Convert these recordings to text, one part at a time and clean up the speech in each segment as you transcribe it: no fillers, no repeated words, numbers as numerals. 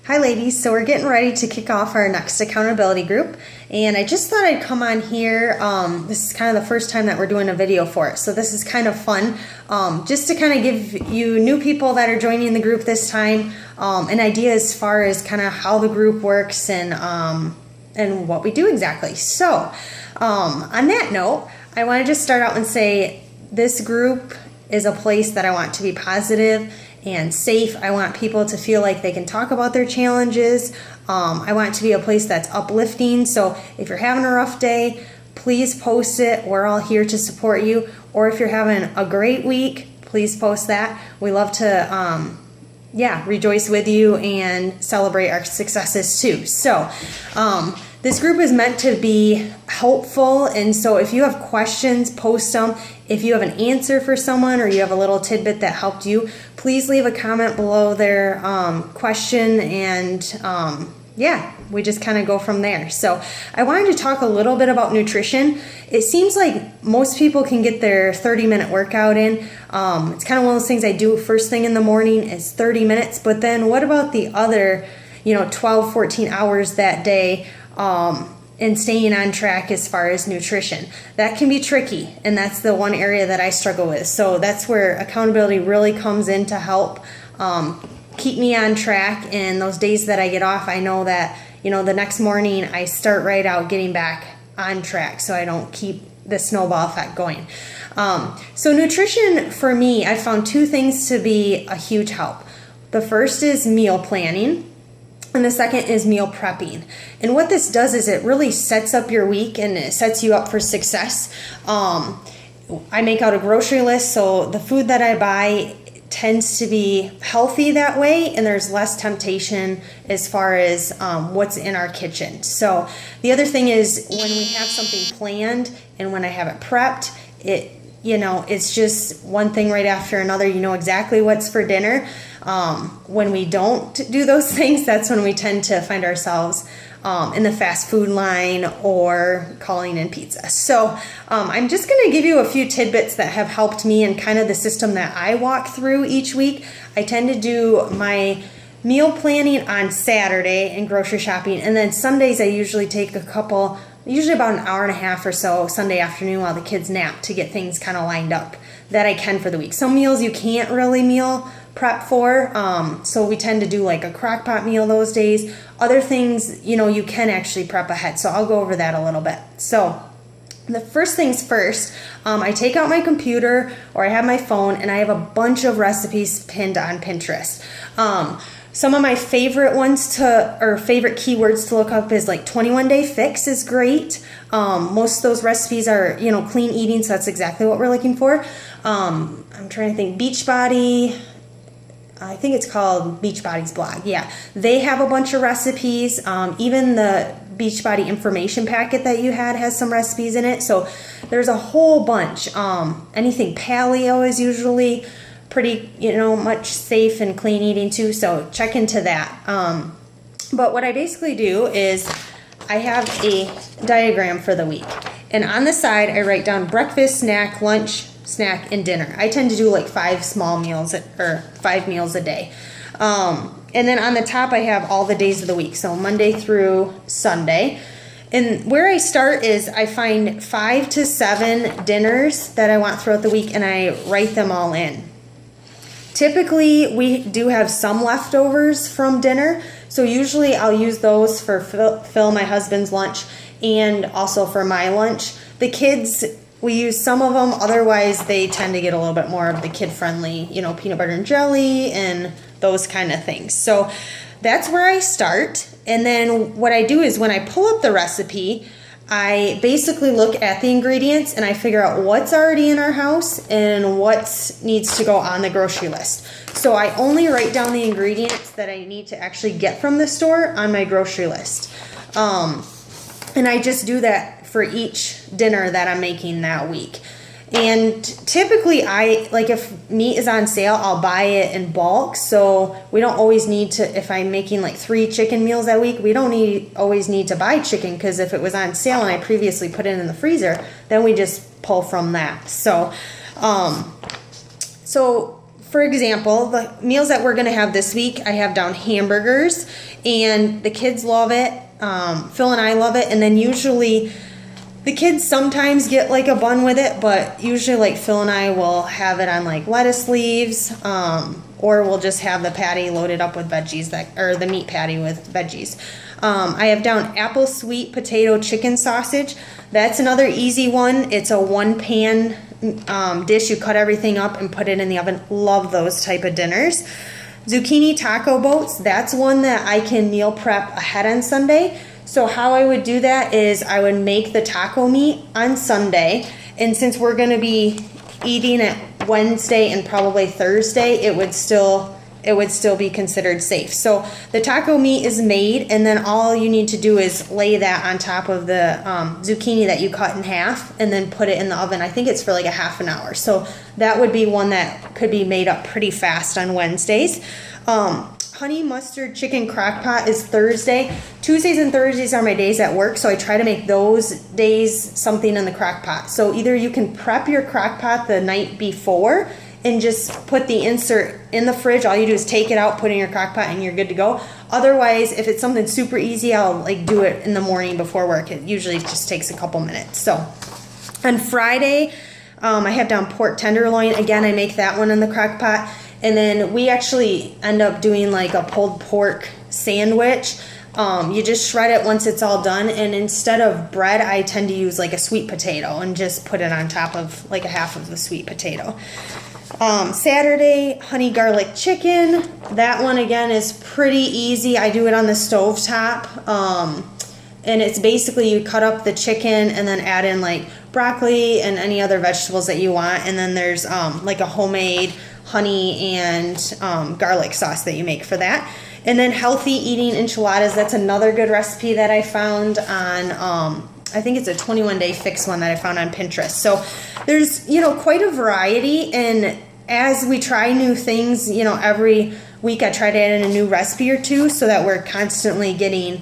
Hi ladies, so we're getting ready to kick off our next accountability group, and I just thought I'd come on here. This is kind of the first time that we're doing a video for it, so this is kind of fun, just to kind of give you new people that are joining the group this time an idea as far as kind of how the group works and what we do exactly. So on that note, I want to just start out and say this group is a place that I want to be positive and safe. I want people to feel like they can talk about their challenges. I want it to be a place that's uplifting. So if you're having a rough day, please post it. We're all here to support you. Or if you're having a great week, please post that. We love to rejoice with you and celebrate our successes too. So this group is meant to be helpful, and so if you have questions, post them. If you have an answer for someone or you have a little tidbit that helped you, please leave a comment below their question, and we just kind of go from there. So I wanted to talk a little bit about nutrition. It seems like most people can get their 30-minute workout in. It's kind of one of those things I do first thing in the morning is 30 minutes, but then what about the other 12, 14 hours that day? And staying on track as far as nutrition. That can be tricky, and that's the one area that I struggle with. So that's where accountability really comes in to help keep me on track. And those days that I get off, I know that the next morning I start right out getting back on track, so I don't keep the snowball effect going. So nutrition for me, I found two things to be a huge help. The first is meal planning, and the second is meal prepping. And what this does is it really sets up your week and it sets you up for success. I make out a grocery list, so the food that I buy tends to be healthy that way, and there's less temptation as far as what's in our kitchen. So the other thing is when we have something planned and when I have it prepped, it's just one thing right after another. You know exactly what's for dinner. When we don't do those things, that's when we tend to find ourselves in the fast food line or calling in pizza. So I'm just going to give you a few tidbits that have helped me and kind of the system that I walk through each week. I tend to do my meal planning on Saturday and grocery shopping, and then Sundays I usually take usually about an hour and a half or so Sunday afternoon while the kids nap to get things kind of lined up that I can for the week. Some meals you can't really meal prep for, so we tend to do like a crock pot meal those days. Other things, you can actually prep ahead, so I'll go over that a little bit. So the first things first, I take out my computer or I have my phone and I have a bunch of recipes pinned on Pinterest. Some of my favorite favorite keywords to look up is like 21 Day Fix is great. Most of those recipes are, clean eating, so that's exactly what we're looking for. I'm trying to think, Beachbody, I think it's called Beachbody's blog. Yeah, they have a bunch of recipes. Even the Beachbody information packet that you had has some recipes in it. So there's a whole bunch. Anything paleo is usually pretty, much safe and clean eating too. So check into that. But what I basically do is I have a diagram for the week. And on the side, I write down breakfast, snack, lunch, snack, and dinner. I tend to do like 5 meals a day. And then on the top I have all the days of the week, so Monday through Sunday. And where I start is I find 5 to 7 dinners that I want throughout the week, and I write them all in. Typically we do have some leftovers from dinner, so usually I'll use those for Phil, my husband's lunch, and also for my lunch. The kids, we use some of them, otherwise they tend to get a little bit more of the kid-friendly, peanut butter and jelly and those kind of things. So that's where I start. And then what I do is when I pull up the recipe, I basically look at the ingredients and I figure out what's already in our house and what needs to go on the grocery list. So I only write down the ingredients that I need to actually get from the store on my grocery list. And I just do that for each dinner that I'm making that week. And typically if meat is on sale, I'll buy it in bulk. So we don't always need to, if I'm making like 3 chicken meals that week, we don't always need to buy chicken, because if it was on sale and I previously put it in the freezer, then we just pull from that. So for example, the meals that we're going to have this week, I have down hamburgers, and the kids love it. Phil and I love it, and then usually the kids sometimes get like a bun with it, but usually like Phil and I will have it on like lettuce leaves, or we'll just have the patty loaded up with veggies, or the meat patty with veggies. I have down apple sweet potato chicken sausage. That's another easy one. It's a one pan dish. You cut everything up and put it in the oven. Love those type of dinners. Zucchini taco boats. That's one that I can meal prep ahead on Sunday. So how I would do that is I would make the taco meat on Sunday, and since we're going to be eating it Wednesday and probably Thursday, it would still be considered safe. So the taco meat is made, and then all you need to do is lay that on top of the zucchini that you cut in half, and then put it in the oven. I think it's for like a half an hour. So that would be one that could be made up pretty fast on Wednesdays. Honey mustard chicken crock pot is Thursday. Tuesdays and Thursdays are my days at work, so I try to make those days something in the crock pot. So either you can prep your crock pot the night before and just put the insert in the fridge. All you do is take it out, put it in your crock pot, and you're good to go. Otherwise, if it's something super easy, I'll like do it in the morning before work. It usually just takes a couple minutes. So on Friday, I have down pork tenderloin. Again, I make that one in the crock pot. And then we actually end up doing like a pulled pork sandwich. You just shred it once it's all done, and instead of bread, I tend to use like a sweet potato and just put it on top of like a half of the sweet potato. Saturday, honey garlic chicken. That one again is pretty easy. I do it on the stovetop. And it's basically you cut up the chicken and then add in like broccoli and any other vegetables that you want. And then there's like a homemade honey and garlic sauce that you make for that. And then healthy eating enchiladas. That's another good recipe that I found on I think it's a 21-day fix one that I found on Pinterest. So there's, quite a variety. And as we try new things, every week I try to add in a new recipe or two so that we're constantly getting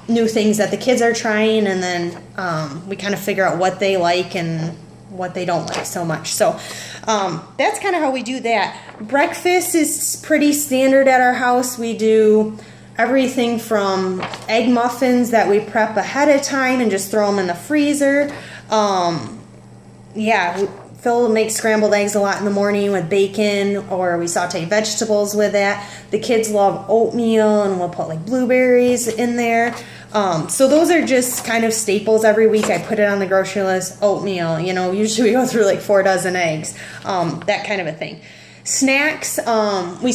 new things that the kids are trying. And then we kind of figure out what they like and what they don't like so much. So that's kind of how we do that. Breakfast is pretty standard at our house. We do everything from egg muffins that we prep ahead of time and just throw them in the freezer. Phil makes scrambled eggs a lot in the morning with bacon, or we saute vegetables with that. The kids love oatmeal, and we'll put like blueberries in there. So those are just kind of staples every week. I put it on the grocery list. Oatmeal, usually we go through like 4 dozen eggs, that kind of a thing. Snacks, we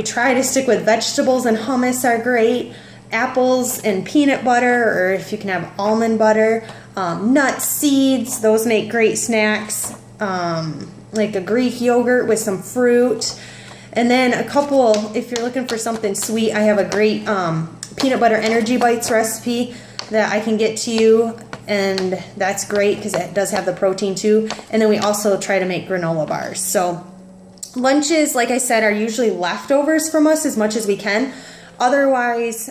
try to stick with vegetables, and hummus are great. Apples and peanut butter, or if you can have almond butter. Nuts, seeds, those make great snacks. Like a Greek yogurt with some fruit. And then if you're looking for something sweet, I have a great peanut butter energy bites recipe that I can get to you. And that's great because it does have the protein too. And then we also try to make granola bars. So lunches, like I said, are usually leftovers from us as much as we can. Otherwise,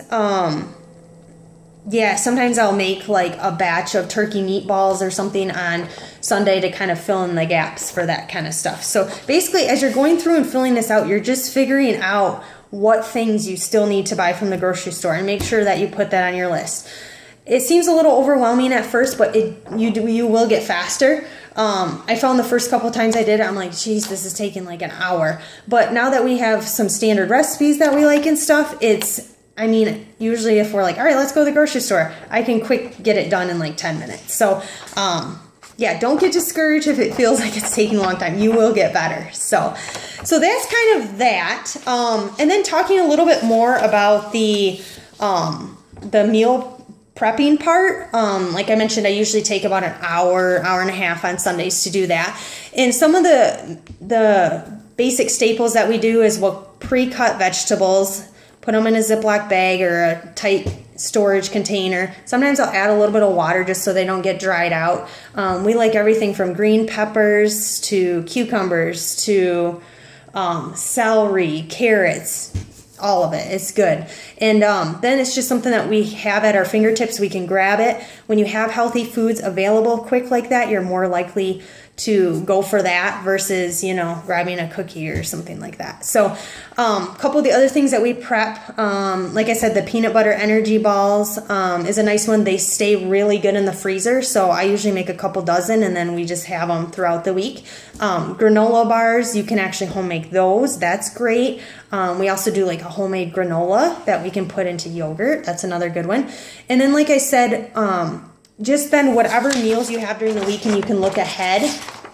sometimes I'll make like a batch of turkey meatballs or something on Sunday to kind of fill in the gaps for that kind of stuff. So basically, as you're going through and filling this out, you're just figuring out what things you still need to buy from the grocery store and make sure that you put that on your list. It seems a little overwhelming at first, but you will get faster. I found the first couple times I did it, I'm like, geez, this is taking like an hour. But now that we have some standard recipes that we like and stuff, usually if we're like, all right, let's go to the grocery store, I can quick get it done in like 10 minutes. So, don't get discouraged if it feels like it's taking a long time. You will get better. So that's kind of that. And then talking a little bit more about the meal prepping part. Like I mentioned, I usually take about an hour and a half on Sundays to do that. And some of the basic staples that we do is we'll pre-cut vegetables, put them in a Ziploc bag or a tight storage container. Sometimes I'll add a little bit of water just so they don't get dried out. We like everything from green peppers to cucumbers to celery, carrots, all of it. It's good. And then it's just something that we have at our fingertips. We can grab it. When you have healthy foods available quick like that, you're more likely to go for that versus, you know, grabbing a cookie or something like that. So a couple of the other things that we prep, like I said, the peanut butter energy balls is a nice one. They stay really good in the freezer, so I usually make a couple dozen and then we just have them throughout the week. Granola bars, you can actually home make those. That's great. We also do like a homemade granola that we can put into yogurt. That's another good one. And then, like I said, just then whatever meals you have during the week, and you can look ahead.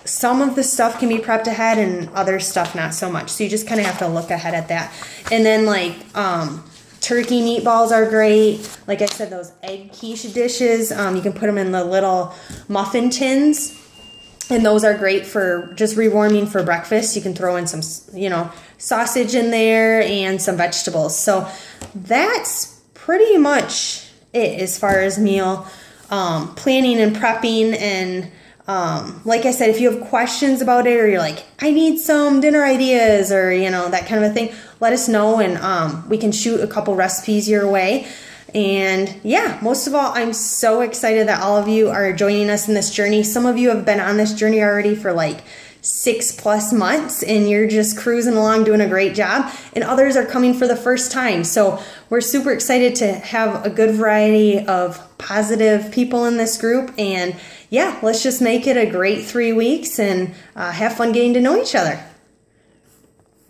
Some of the stuff can be prepped ahead and other stuff not so much. So you just kind of have to look ahead at that. And then like turkey meatballs are great. Like I said, those egg quiche dishes, you can put them in the little muffin tins. And those are great for just rewarming for breakfast. You can throw in some, you know, sausage in there and some vegetables. So that's pretty much it as far as meal planning and prepping. And like I said, if you have questions about it, or you're like, I need some dinner ideas, or, you know, that kind of a thing, let us know, and we can shoot a couple recipes your way. And yeah, most of all, I'm so excited that all of you are joining us in this journey. Some of you have been on this journey already for like 6+ months, and you're just cruising along doing a great job, and others are coming for the first time. So we're super excited to have a good variety of positive people in this group. And yeah, let's just make it a great 3 weeks and have fun getting to know each other.